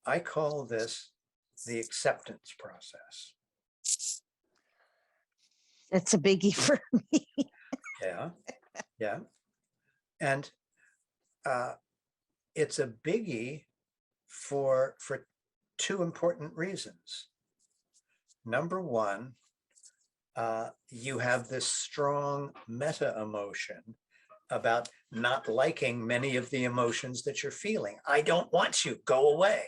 I call this the acceptance process. It's a biggie for me. Yeah, yeah. And it's a biggie for two important reasons. Number one, you have this strong meta emotion about not liking many of the emotions that you're feeling. I don't want you, go away.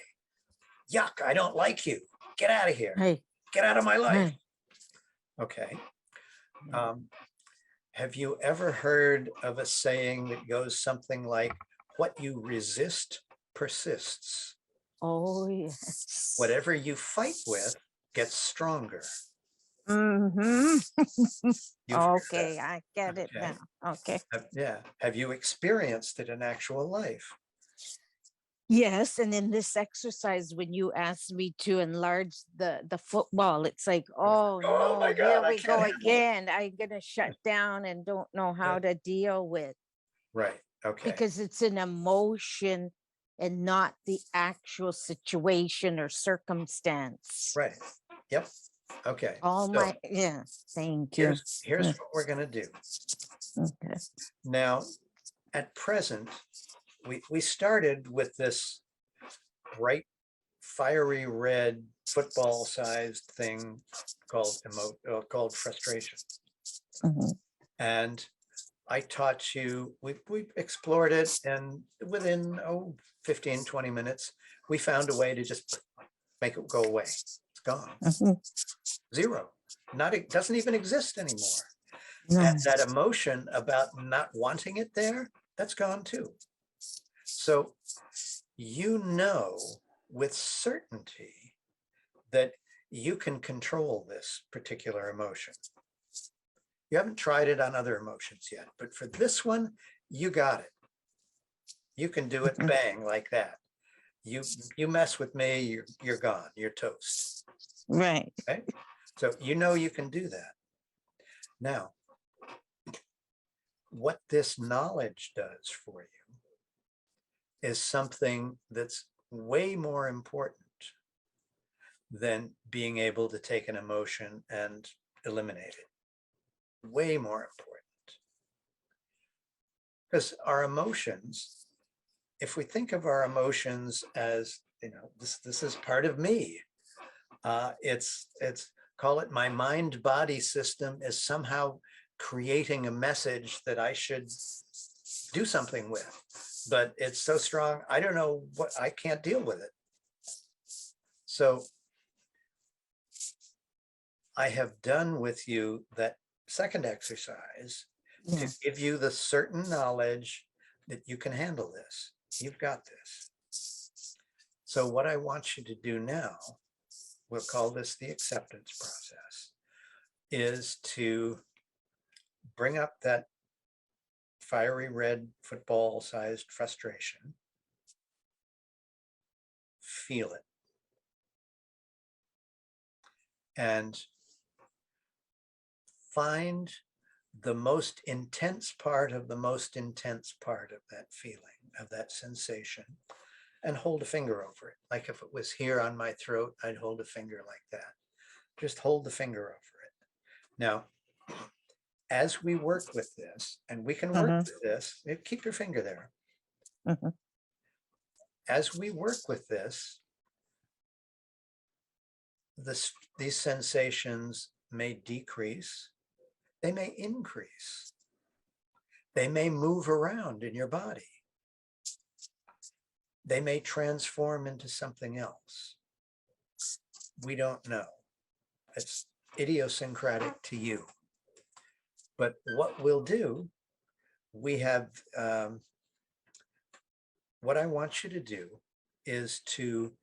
Yuck, I don't like you. Get out of here. Hey, Get out of my life. hey. Okay. Have you ever heard of a saying that goes something like, what you resist persists? Oh, yes. Whatever you fight with gets stronger. Mm-hmm. You've heard Okay, that. I get it Okay. now. Okay. Yeah. Have you experienced it in actual life? Yes, and in this exercise, when you asked me to enlarge the football, it's like, oh Oh no, my here God, I we can't go handle it. again. I'm gonna shut down and don't know how to deal with, Right. Okay. because it's an emotion and not the actual situation or circumstance. Right. Yep. Okay. All So my, yeah, thank you. here's what we're going to do. Okay. Now, at present, we started with this bright, fiery red football-sized thing called frustration. Mhm. And I taught you, we explored it, and within 15, 20 minutes, we found a way to just make it go away. It's gone. Mhm. Zero. Not, it doesn't even exist anymore. No. And that emotion about not wanting it there, that's gone too. So you know with certainty that you can control this particular emotion. You haven't tried it on other emotions yet, but for this one, you got it. You can do it bang like that. You mess with me, you're gone, you're toast. Right. Okay? So you know you can do that. Now, what this knowledge does for you is something that's way more important than being able to take an emotion and eliminate it. Way more important. Because our emotions, if we think of our emotions as, this is part of me. It's call it my mind body system is somehow creating a message that I should do something with, but it's so strong, I don't know what, I can't deal with it. So I have done with you that second exercise to give you the certain knowledge that you can handle this. You've got this. So what I want you to do now, we'll call this the acceptance process, is to bring up that fiery red football-sized frustration. Feel it. And find the most intense part of the most intense part of that feeling, of that sensation, and hold a finger over it. Like if it was here on my throat, I'd hold a finger like that. Just hold the finger over it. Now, as we work with this, and we can work with this, keep your finger there. As we work with this, these sensations may decrease, they may increase, they may move around in your body, they may transform into something else. We don't know. It's idiosyncratic to you. But what we'll do, we have, what I want you to do is to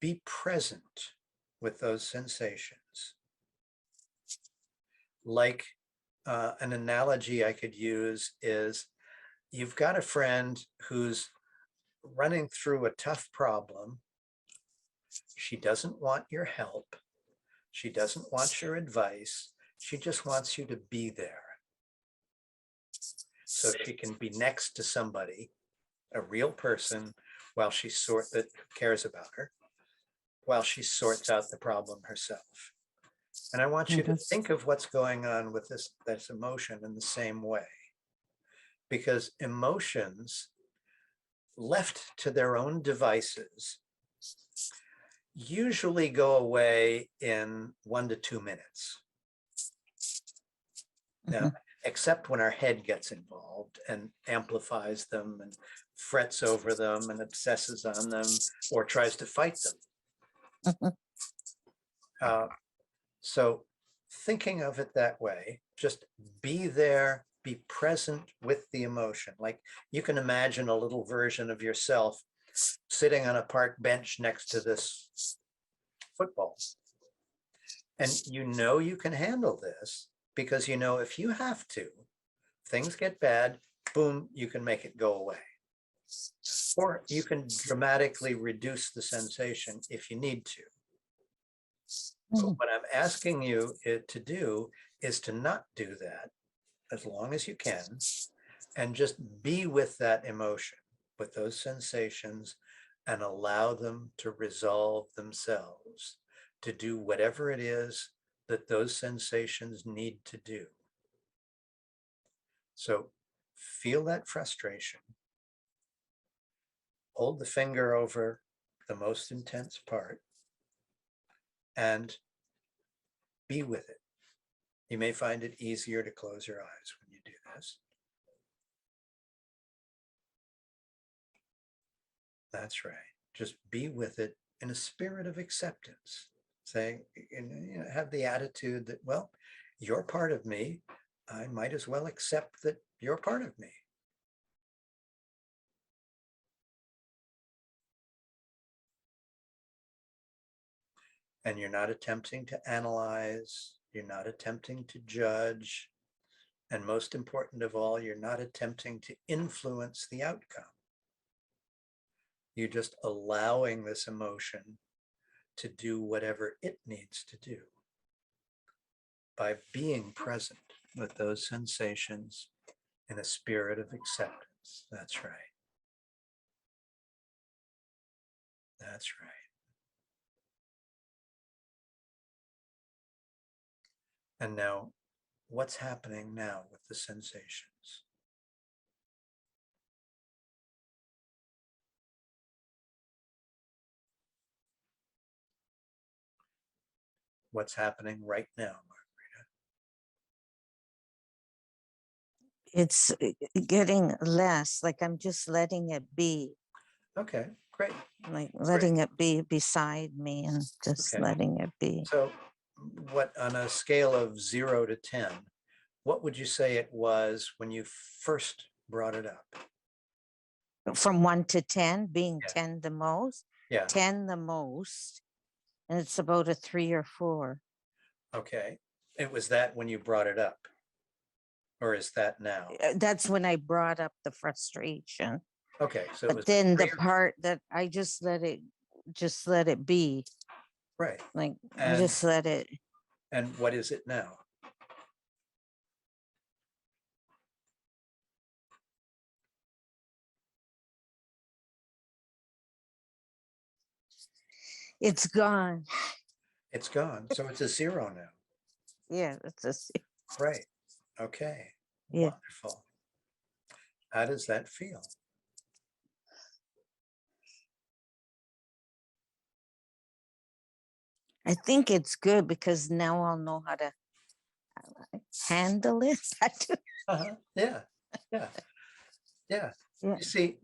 be present with those sensations. Like an analogy I could use is, you've got a friend who's running through a tough problem. She doesn't want your help. She doesn't want your advice. She just wants you to be there. So she can be next to somebody, a real person while that cares about her, while she sorts out the problem herself. And I want you to think of what's going on with this emotion in the same way, because emotions left to their own devices usually go away in 1 to 2 minutes. Now, except when our head gets involved and amplifies them and frets over them and obsesses on them or tries to fight them. So thinking of it that way, just be there, be present with the emotion. Like you can imagine a little version of yourself sitting on a park bench next to this football. And you know you can handle this because you know if you have to, things get bad, boom, you can make it go away. Or you can dramatically reduce the sensation if you need to. But what I'm asking you to do is to not do that as long as you can, and just be with that emotion, with those sensations, and allow them to resolve themselves, to do whatever it is that those sensations need to do. So feel that frustration, hold the finger over the most intense part, and be with it. You may find it easier to close your eyes when you do this. That's right. Just be with it in a spirit of acceptance. Saying, have the attitude that, well, you're part of me. I might as well accept that you're part of me. And you're not attempting to analyze, you're not attempting to judge, and most important of all, you're not attempting to influence the outcome. You're just allowing this emotion to do whatever it needs to do by being present with those sensations in a spirit of acceptance. That's right. That's right. And now, what's happening now with the sensations? What's happening right now, Margarita? It's getting less, like I'm just letting it be. Okay, great. Like letting it be beside me and just letting it be. So what, on a scale of 0 to 10, what would you say it was when you first brought it up? From 1 to 10, being 10 the most, Yeah. 10 the most, and it's about a 3 or 4. Okay. It was that when you brought it up, or is that now? That's when I brought up the frustration. Okay, so but then the part that I just let it be. Right. Like I just let it. And what is it now? It's gone. It's gone. So it's a 0 now. Yeah, it's a 0. Right. Okay. Yeah. Wonderful. How does that feel? I think it's good because now I'll know how to handle it. Yeah. Yeah. Yeah. You see,